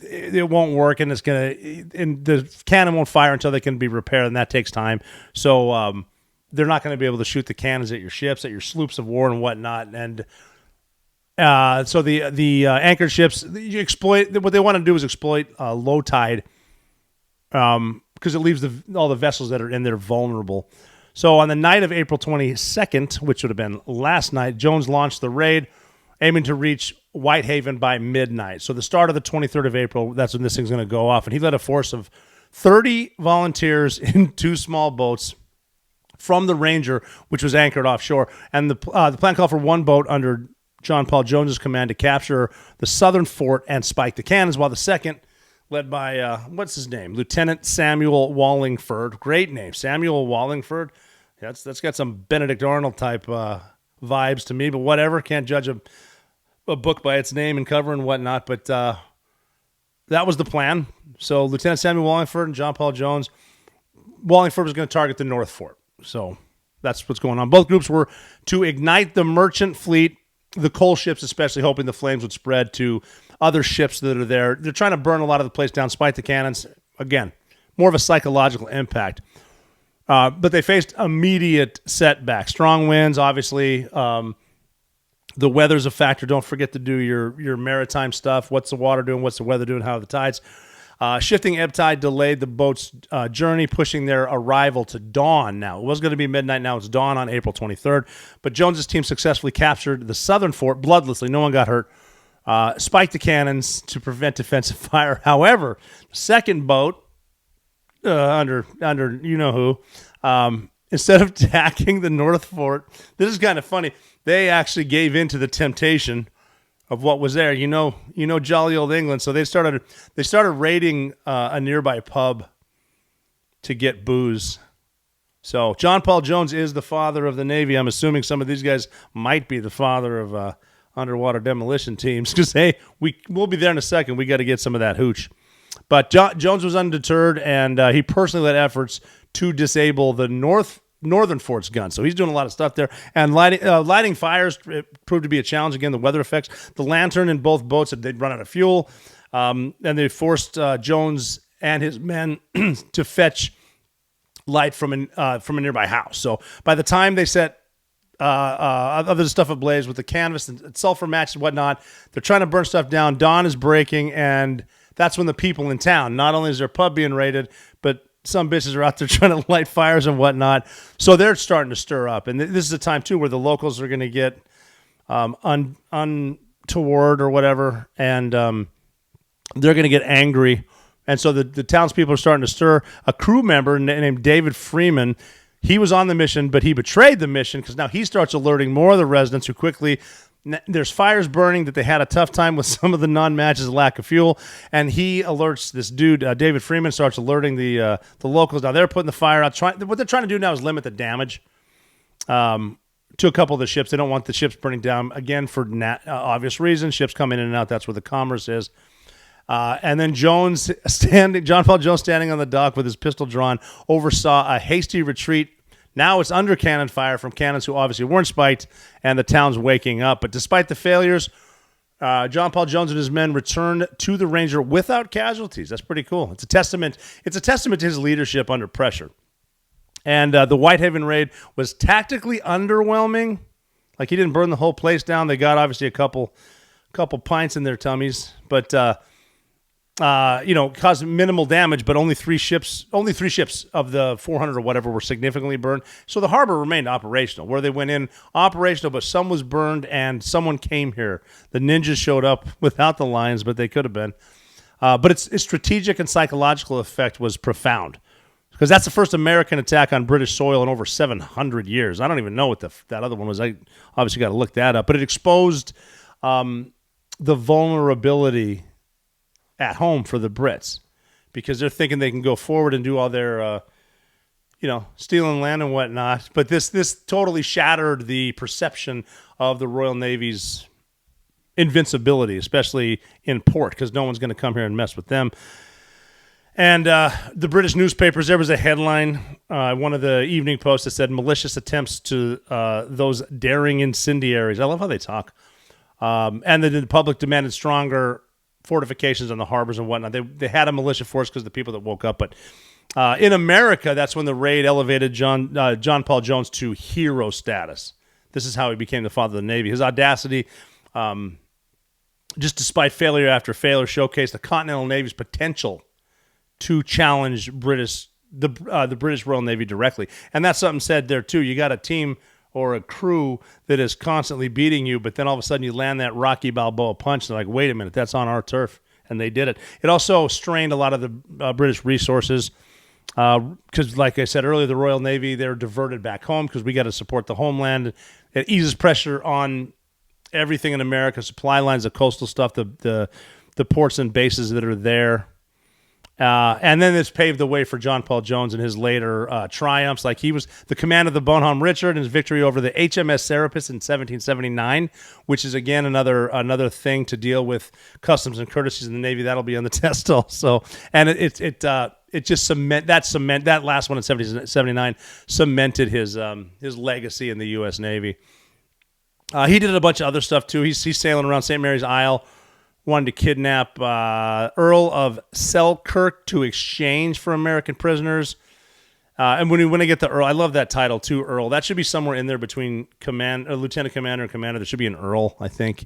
it won't work, and the cannon won't fire until they can be repaired, and that takes time. So they're not going to be able to shoot the cannons at your ships, at your sloops of war and whatnot. And so the anchored ships, what they want to do is exploit low tide, because it leaves all the vessels that are in there vulnerable. So on the night of April 22nd, which would have been last night, Jones launched the raid, aiming to reach Whitehaven by midnight. So the start of the 23rd of April, that's when this thing's going to go off. And he led a force of 30 volunteers in 2 small boats from the Ranger, which was anchored offshore. And the plan called for 1 boat under John Paul Jones's command to capture the southern fort and spike the cannons, while the second, led by, what's his name? Lieutenant Samuel Wallingford. Great name, Samuel Wallingford. That's got some Benedict Arnold type vibes to me, but whatever. Can't judge a book by its name and cover and whatnot, but that was the plan. So Lieutenant Samuel Wallingford and John Paul Jones. Wallingford was going to target the North Fort. So that's what's going on. Both groups were to ignite the merchant fleet, the coal ships especially, hoping the flames would spread to other ships that are there. They're trying to burn a lot of the place down, spike the cannons. Again, more of a psychological impact. But they faced immediate setbacks. Strong winds, obviously. The weather's a factor. Don't forget to do your maritime stuff. What's the water doing? What's the weather doing? How are the tides? Shifting ebb tide delayed the boat's journey, pushing their arrival to dawn. Now, it was going to be midnight. Now it's dawn on April 23rd. But Jones's team successfully captured the southern fort bloodlessly. No one got hurt. Spiked the cannons to prevent defensive fire. However, the second boat, under you-know-who, instead of attacking the north fort, this is kind of funny, they actually gave in to the temptation of what was there. You know, jolly old England. So they started raiding a nearby pub to get booze. So John Paul Jones is the father of the Navy. I'm assuming some of these guys might be the father of underwater demolition teams because, hey, we'll be there in a second. We got to get some of that hooch. But Jones was undeterred, and he personally led efforts to disable the northern fort's gun. So he's doing a lot of stuff there. And lighting fires proved to be a challenge. Again, the weather effects. The lantern in both boats, they'd run out of fuel. And they forced Jones and his men to fetch light from a nearby house. So by the time they set other stuff ablaze with the canvas and sulfur matches and whatnot, they're trying to burn stuff down. Dawn is breaking, and that's when the people in town, not only is their pub being raided, but some bitches are out there trying to light fires and whatnot. So they're starting to stir up. And this is a time, too, where the locals are going to get untoward or whatever, and they're going to get angry. And so the townspeople are starting to stir. A crew member named David Freeman, he was on the mission, but he betrayed the mission because now he starts alerting more of the residents who quickly... There's fires burning that they had a tough time with some of the non-matches, lack of fuel, and he alerts this dude, David Freeman, starts alerting the locals. Now they're putting the fire out. What they're trying to do now is limit the damage to a couple of the ships. They don't want the ships burning down, again, for obvious reasons. Ships come in and out. That's where the commerce is. And then John Paul Jones standing on the dock with his pistol drawn, oversaw a hasty retreat. Now it's under cannon fire from cannons who obviously weren't spiked, and the town's waking up. But despite the failures, John Paul Jones and his men returned to the Ranger without casualties. That's pretty cool. It's a testament to his leadership under pressure. And the Whitehaven raid was tactically underwhelming. Like, he didn't burn the whole place down. They got obviously a couple pints in their tummies, but caused minimal damage, but only three ships of the 400 or whatever were significantly burned. So the harbor remained operational. Where they went in, operational, but some was burned and someone came here. The ninjas showed up without the lions, but they could have been. But its strategic and psychological effect was profound because that's the first American attack on British soil in over 700 years. I don't even know what that other one was. I obviously got to look that up. But it exposed the vulnerability at home for the Brits because they're thinking they can go forward and do all their, stealing land and whatnot. But this totally shattered the perception of the Royal Navy's invincibility, especially in port, because no one's going to come here and mess with them. And the British newspapers, there was a headline, one of the Evening Post that said, malicious attempts to those daring incendiaries. I love how they talk. And the public demanded stronger fortifications on the harbors and whatnot. They had a militia force because of the people that woke up. But in America, that's when the raid elevated John Paul Jones to hero status. This is how he became the father of the Navy. His audacity, just despite failure after failure, showcased the Continental Navy's potential to challenge the British Royal Navy directly. And that's something said there, too. You got a team or a crew that is constantly beating you, but then all of a sudden you land that Rocky Balboa punch, and they're like, wait a minute, that's on our turf. And they did it. It also strained a lot of the British resources because, like I said earlier, the Royal Navy, they're diverted back home because we got to support the homeland. It eases pressure on everything in America, supply lines, the coastal stuff, the ports and bases that are there. And then this paved the way for John Paul Jones and his later triumphs. Like, he was the command of the Bonhomme Richard and his victory over the HMS Serapis in 1779, which is, again, another thing to deal with customs and courtesies in the Navy. That'll be on the test also. And it just that last one in 1779 cemented his legacy in the U.S. Navy. He did a bunch of other stuff, too. He's sailing around St. Mary's Isle wanted to kidnap Earl of Selkirk to exchange for American prisoners. And when I get the Earl, I love that title too, Earl. That should be somewhere in there between lieutenant commander and commander. There should be an Earl, I think.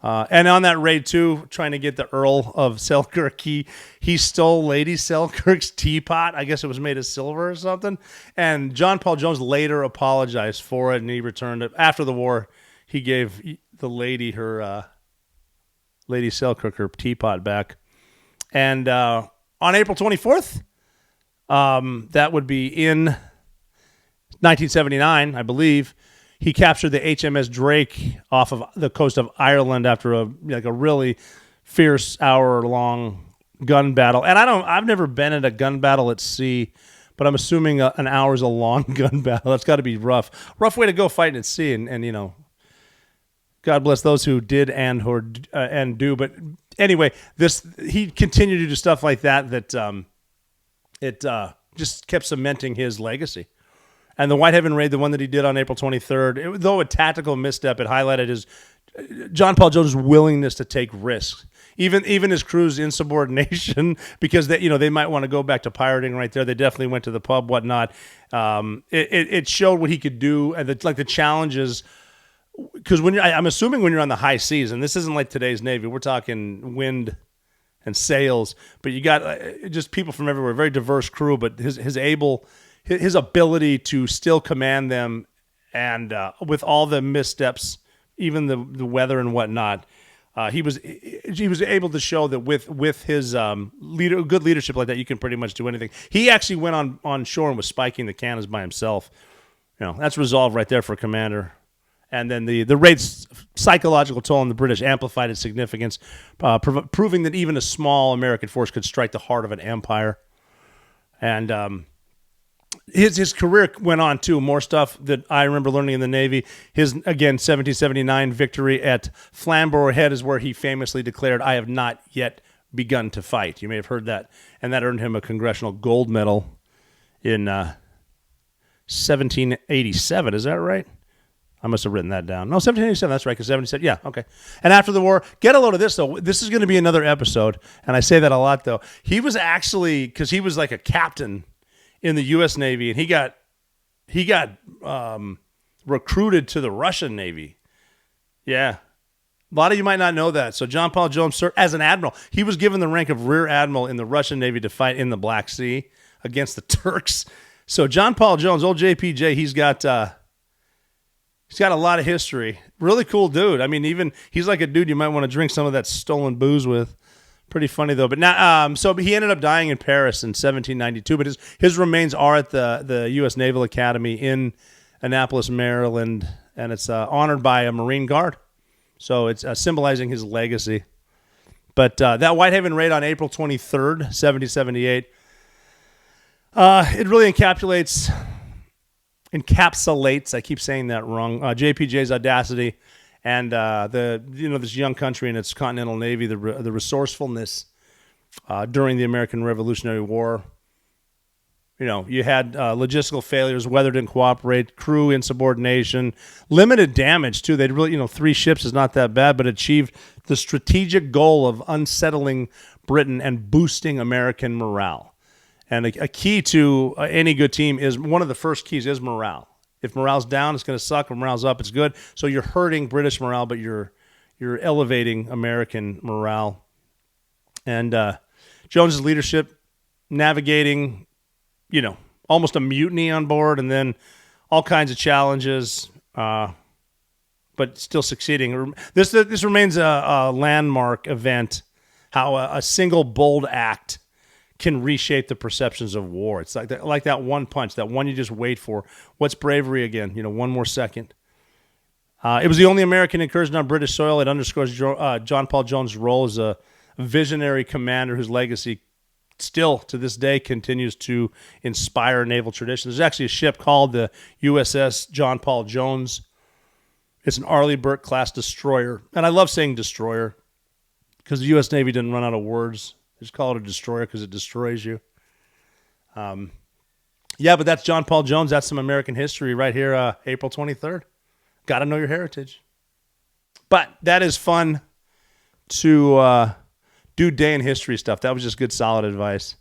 And on that raid too, trying to get the Earl of Selkirk, he stole Lady Selkirk's teapot. I guess it was made of silver or something. And John Paul Jones later apologized for it, and he returned it after the war. He gave the lady her Lady Selkirk her teapot back. And on April 24th. That would be in 1979, I believe. He captured the HMS Drake off of the coast of Ireland after a really fierce hour-long gun battle. And I've never been in a gun battle at sea, but I'm assuming an hour's a long gun battle. That's got to be rough. Rough way to go fighting at sea, and God bless those who did and do. But anyway, he continued to do stuff like that. It just kept cementing his legacy. And the Whitehaven raid, the one that he did on April 23rd, though a tactical misstep, it highlighted his John Paul Jones' willingness to take risks, even his crew's insubordination, because they might want to go back to pirating right there. They definitely went to the pub, whatnot. It showed what he could do and the challenges. Because I'm assuming when you're on the high seas, and this isn't like today's Navy, we're talking wind and sails, but you got just people from everywhere, very diverse crew, but his ability to still command them, and with all the missteps, even the weather and whatnot, he was able to show that with his good leadership like that, you can pretty much do anything. He actually went on shore and was spiking the cannons by himself. That's resolve right there for a commander. And then the raid's psychological toll on the British amplified its significance, proving that even a small American force could strike the heart of an empire. And his career went on, too. More stuff that I remember learning in the Navy. His, again, 1779 victory at Flamborough Head is where he famously declared, "I have not yet begun to fight." You may have heard that. And that earned him a Congressional Gold Medal in 1787. Is that right? I must have written that down. No, 1787, that's right, because 77, yeah, okay. And after the war, get a load of this, though. This is going to be another episode, and I say that a lot, though. He was actually, because he was like a captain in the U.S. Navy, and he got recruited to the Russian Navy. Yeah. A lot of you might not know that. So John Paul Jones served as an admiral. He was given the rank of rear admiral in the Russian Navy to fight in the Black Sea against the Turks. So John Paul Jones, old JPJ, he's got a lot of history. Really cool dude. I mean, he's like a dude you might want to drink some of that stolen booze with. Pretty funny though. But now, so he ended up dying in Paris in 1792. But his remains are at the U.S. Naval Academy in Annapolis, Maryland, and it's honored by a Marine Guard. So it's symbolizing his legacy. But that Whitehaven raid on April 23rd, 1778, it really encapsulates. I keep saying that wrong. JPJ's audacity and this young country and its Continental Navy, the resourcefulness during the American Revolutionary War. You had logistical failures, weather didn't cooperate, crew insubordination, limited damage too. They'd really, 3 ships is not that bad, but achieved the strategic goal of unsettling Britain and boosting American morale. And a key to any good team is, one of the first keys is morale. If morale's down, it's going to suck. If morale's up, it's good. So you're hurting British morale, but you're elevating American morale. And Jones's leadership, navigating, almost a mutiny on board, and then all kinds of challenges, but still succeeding. This remains a landmark event. How a single bold act can reshape the perceptions of war. It's like that one punch, that one you just wait for. What's bravery again? One more second. It was the only American incursion on British soil. It underscores John Paul Jones' role as a visionary commander whose legacy still to this day continues to inspire naval tradition. There's actually a ship called the USS John Paul Jones. It's an Arleigh Burke-class destroyer. And I love saying destroyer because the U.S. Navy didn't run out of words. Just call it a destroyer because it destroys you. Yeah, but that's John Paul Jones. That's some American history right here, April 23rd. Got to know your heritage. But that is fun to do day in history stuff. That was just good, solid advice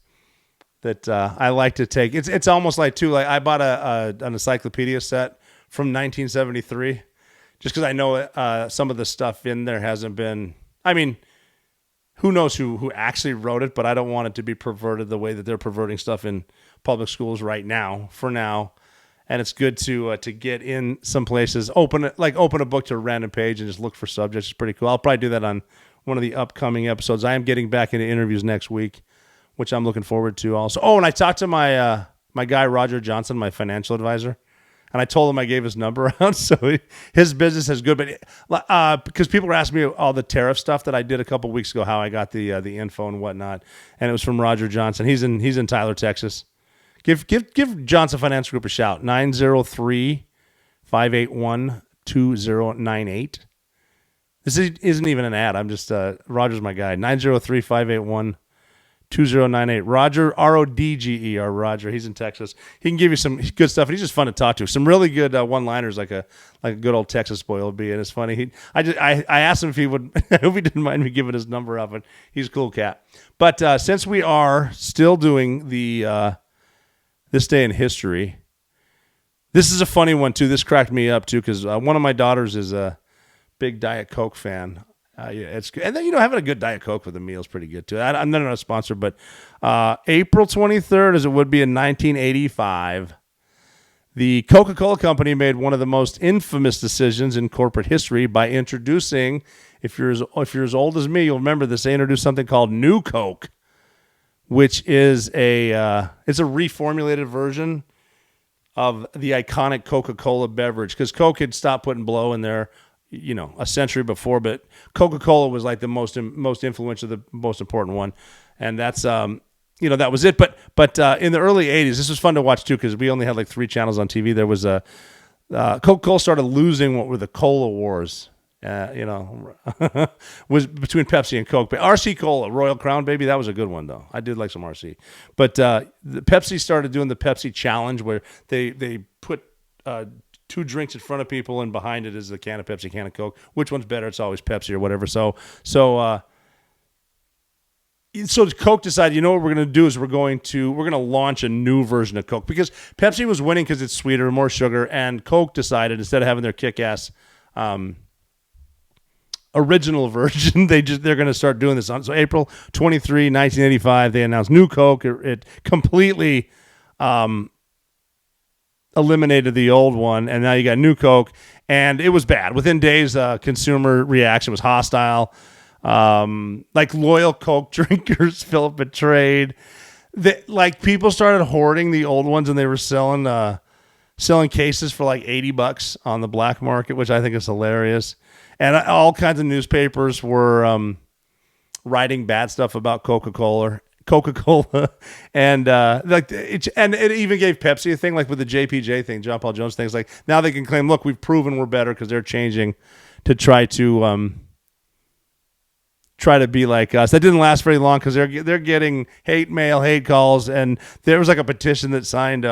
that I like to take. It's almost like too. Like I bought an encyclopedia set from 1973, just because I know some of the stuff in there hasn't been. I mean, who knows who actually wrote it? But I don't want it to be perverted the way that they're perverting stuff in public schools right now. For now. And it's good to get in some places, open a book to a random page and just look for subjects. It's pretty cool. I'll probably do that on one of the upcoming episodes. I am getting back into interviews next week, which I'm looking forward to also. Oh, and I talked to my my guy, Roger Johnson, my financial advisor, and I told him I gave his number out. So his business is good. But because people were asking me all the tariff stuff that I did a couple weeks ago, how I got the info and whatnot, and it was from Roger Johnson. He's in Tyler, Texas. Give Johnson Finance Group a shout. 903-581-2098. This isn't even an ad. I'm just Roger's my guy. 903-581-2098. Roger, Rodger, Roger. He's in Texas. He can give you some good stuff, and he's just fun to talk to. Some really good one-liners, like a good old Texas boy will be. And it's funny. I asked him if he would. I hope he didn't mind me giving his number out, but he's a cool cat. But since we are still doing the This Day in History. This is a funny one, too. This cracked me up, too, because one of my daughters is a big Diet Coke fan. It's good. And then, having a good Diet Coke with a meal is pretty good, too. I'm not a sponsor, but April 23rd, as it would be in 1985, the Coca-Cola Company made one of the most infamous decisions in corporate history by introducing, if you're as old as me, you'll remember this, they introduced something called New Coke, which is it's a reformulated version of the iconic Coca-Cola beverage, because Coke had stopped putting blow in there, a century before, but Coca-Cola was like the most influential, the most important one, and that's that was it. But in the early '80s, this was fun to watch too, because we only had like 3 channels on TV. There was Coca-Cola started losing what were the Cola Wars. Was between Pepsi and Coke. But RC Cola, Royal Crown, baby, that was a good one, though. I did like some RC. But the Pepsi started doing the Pepsi Challenge, where they put 2 drinks in front of people, and behind it is a can of Pepsi, can of Coke. Which one's better? It's always Pepsi or whatever. So Coke decided, what we're going to do is we're going to launch a new version of Coke, because Pepsi was winning because it's sweeter, more sugar, and Coke decided, instead of having their kick-ass original version, they're going to start doing this on. So April 23, 1985, they announced New Coke. It completely eliminated the old one, and now you got New Coke, and it was bad. Within days, consumer reaction was hostile. Like loyal Coke drinkers felt betrayed. People started hoarding the old ones, and they were selling cases for like $80 on the black market, which I think is hilarious. And all kinds of newspapers were writing bad stuff about Coca-Cola, and it even gave Pepsi a thing, like with the JPJ thing, John Paul Jones things. Like now they can claim, look, we've proven we're better, because they're changing to try to be like us. That didn't last very long, because they're getting hate mail, hate calls, and there was like a petition that signed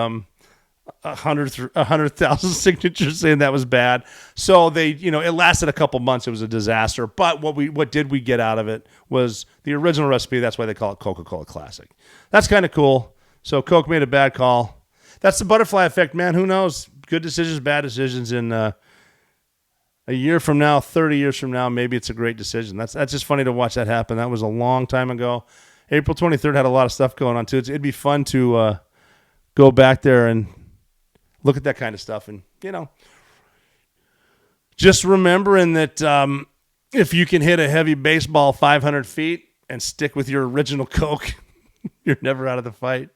100,000 signatures saying that was bad. So they, it lasted a couple months. It was a disaster. But what did we get out of it was the original recipe. That's why they call it Coca-Cola Classic. That's kind of cool. So Coke made a bad call. That's the butterfly effect, man. Who knows? Good decisions, bad decisions. In a year from now, 30 years from now, maybe it's a great decision. That's just funny to watch that happen. That was a long time ago. April 23rd had a lot of stuff going on too. It'd be fun to go back there and look at that kind of stuff, and just remembering that if you can hit a heavy baseball 500 feet and stick with your original Coke, you're never out of the fight.